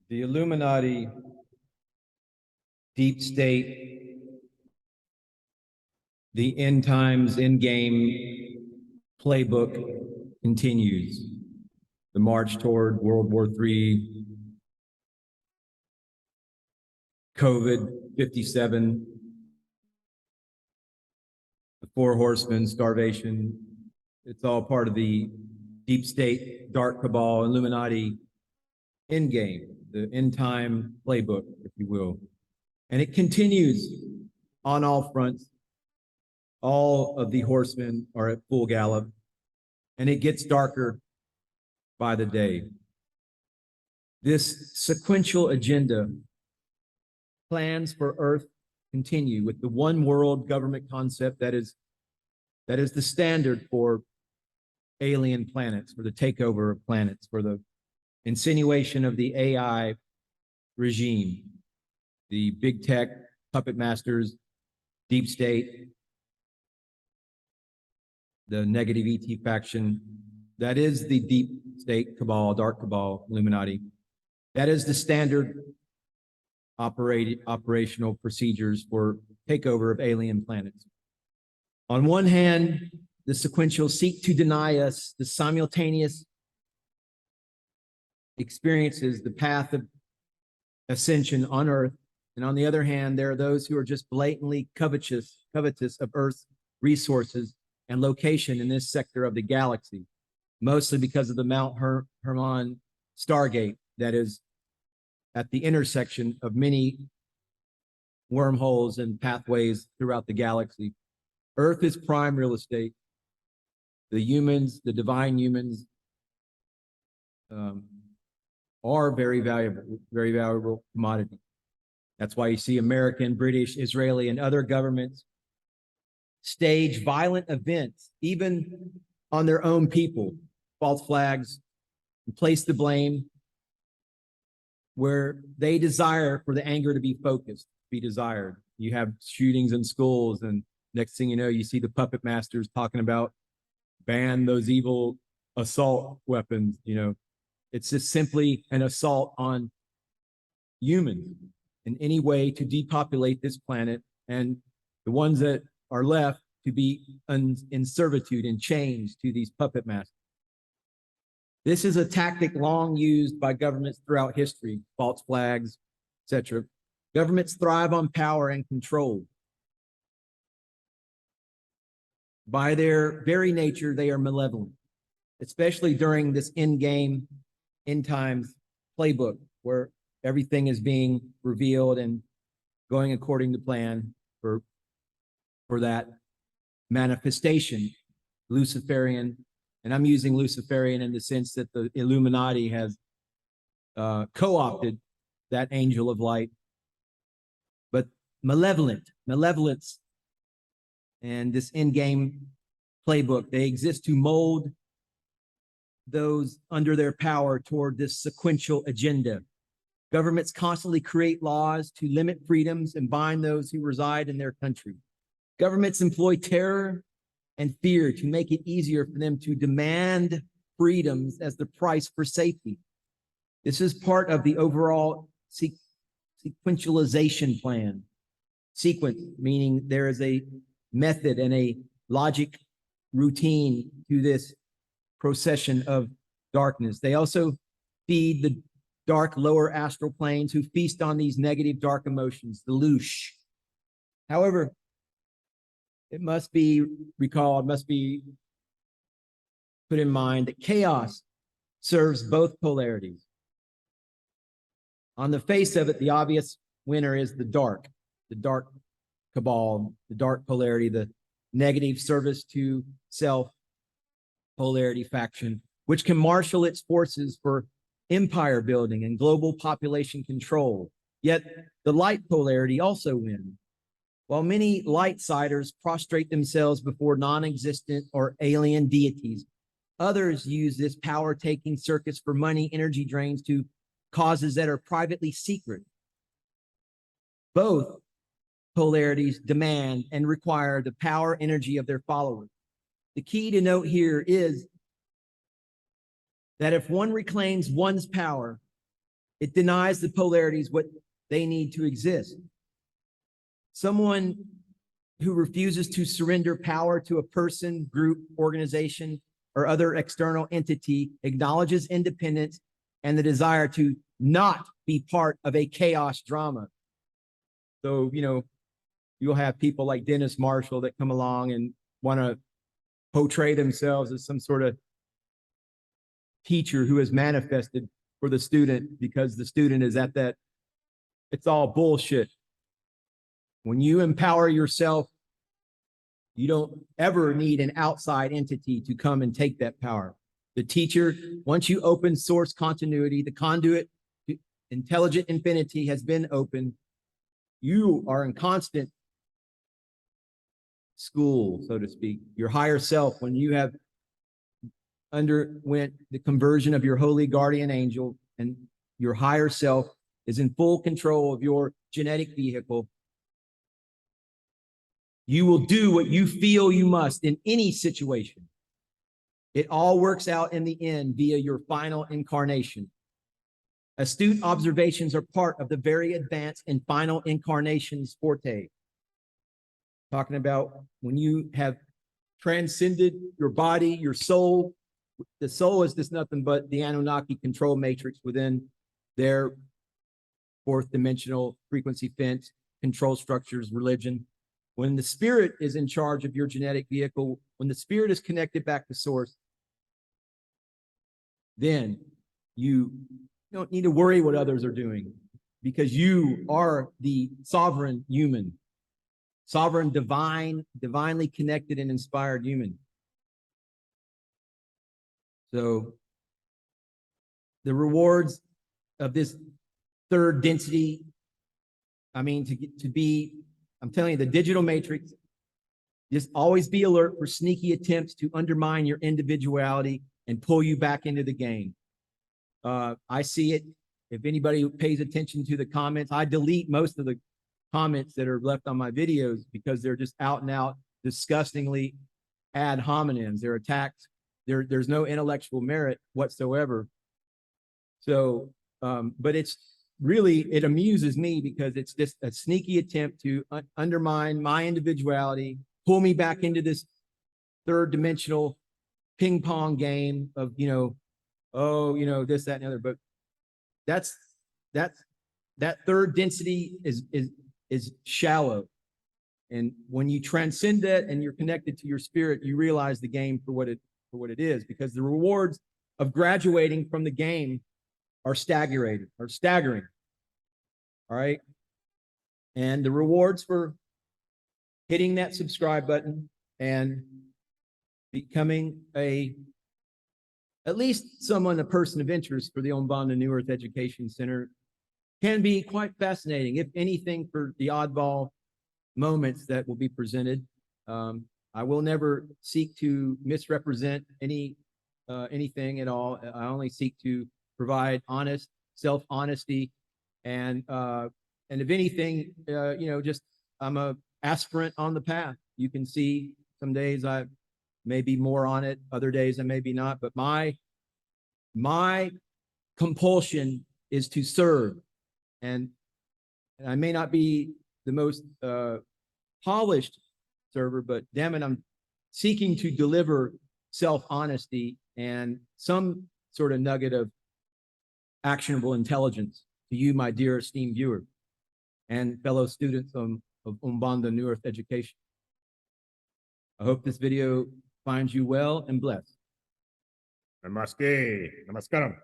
The Illuminati, deep state, the end times, end game playbook continues. The march toward World War III, COVID, 57, the Four Horsemen, starvation. It's all part of the deep state, dark cabal, Illuminati end game, the end time playbook, if you will. And it continues on all fronts. All of the horsemen are at full gallop, and it gets darker by the day. This sequential agenda plans for Earth continue with the one world government concept that is the standard for alien planets, for the takeover of planets, for the insinuation of the AI regime, the big tech puppet masters, deep state, the negative ET faction. That is the deep state cabal, dark cabal, Illuminati. That is the standard operational procedures for takeover of alien planets. On one hand, the sequential seek to deny us the simultaneous experiences, the path of ascension on Earth. And on the other hand, there are those who are just blatantly covetous of Earth's resources and location in this sector of the galaxy, mostly because of the Mount Hermon Stargate that is at the intersection of many wormholes and pathways throughout the galaxy. Earth is prime real estate. The humans, the divine humans, are very valuable commodity. That's why you see American, British, Israeli, and other governments stage violent events, even on their own people, false flags, and place the blame where they desire for the anger to be focused, be desired. You have shootings in schools, and next thing you know, you see the puppet masters talking about ban those evil assault weapons. You know, it's just simply an assault on humans in any way to depopulate this planet, and the ones that are left to be in servitude and chains to these puppet masters. This is a tactic long used by governments throughout history, false flags, etc. Governments thrive on power and control. By their very nature, they are malevolent, especially during this end game, end times playbook where everything is being revealed and going according to plan for that manifestation, Luciferian. And I'm using Luciferian in the sense that the Illuminati has co-opted that angel of light. But malevolence, and this end-game playbook, they exist to mold those under their power toward this sequential agenda. Governments constantly create laws to limit freedoms and bind those who reside in their country. Governments employ terror and fear to make it easier for them to demand freedoms as the price for safety. This is part of the overall sequentialization plan. Sequence, meaning there is a method and a logic routine to this procession of darkness. They also feed the dark lower astral planes who feast on these negative dark emotions, the loosh. However, it must be recalled, must be put in mind that chaos serves both polarities. On the face of it, the obvious winner is the dark cabal, the dark polarity, the negative service to self polarity faction, which can marshal its forces for empire building and global population control. Yet the light polarity also wins. While many light-siders prostrate themselves before non-existent or alien deities, others use this power-taking circus for money, energy drains to causes that are privately secret. Both polarities demand and require the power energy of their followers. The key to note here is that if one reclaims one's power, It denies the polarities what they need to exist. Someone who refuses to surrender power to a person, group, organization, or other external entity acknowledges independence and the desire to not be part of a chaos drama. So, you'll have people like Dennis Marshall that come along and want to portray themselves as some sort of teacher who has manifested for the student because the student is at that. It's all bullshit. When you empower yourself, you don't ever need an outside entity to come and take that power. The teacher, once you open source continuity, the conduit to intelligent infinity has been opened. You are in constant school, so to speak. Your higher self, when you have underwent the conversion of your holy guardian angel, and your higher self is in full control of your genetic vehicle, you will do what you feel you must in any situation. It all works out in the end via your final incarnation. Astute observations are part of the very advanced and final incarnation's forte. Talking about when you have transcended your body, your soul. The soul is just nothing but the Anunnaki control matrix within their fourth dimensional frequency fence, control structures, religion. When the spirit is in charge of your genetic vehicle, when the spirit is connected back to source, then you don't need to worry what others are doing because you are the sovereign human, sovereign, divinely connected and inspired human. So the rewards of this third density, I'm telling you, the digital matrix, just always be alert for sneaky attempts to undermine your individuality and pull you back into the game. I see it. If anybody pays attention to the comments, I delete most of the comments that are left on my videos because they're just out and out, disgustingly ad hominems. They're attacks. There's no intellectual merit whatsoever. So, but it amuses me because it's just a sneaky attempt to undermine my individuality, pull me back into this third dimensional ping pong game of, this, that, and the other. But that third density is shallow. And when you transcend that and you're connected to your spirit, you realize the game for what it is, because the rewards of graduating from the game are staggering. All right. And the rewards for hitting that subscribe button and becoming at least a person of interest for the Umbanda New Earth Education Center can be quite fascinating, if anything, for the oddball moments that will be presented. I will never seek to misrepresent anything at all. I only seek to provide honest self-honesty, and if anything, I'm a aspirant on the path. You can see some days I may be more on it, other days I may be not, but my compulsion is to serve, and I may not be the most polished server, but damn it, I'm seeking to deliver self-honesty and some sort of nugget of actionable intelligence to you, my dear esteemed viewer and fellow students of Umbanda New Earth Education. I hope this video finds you well and blessed. Namaste. Namaskaram.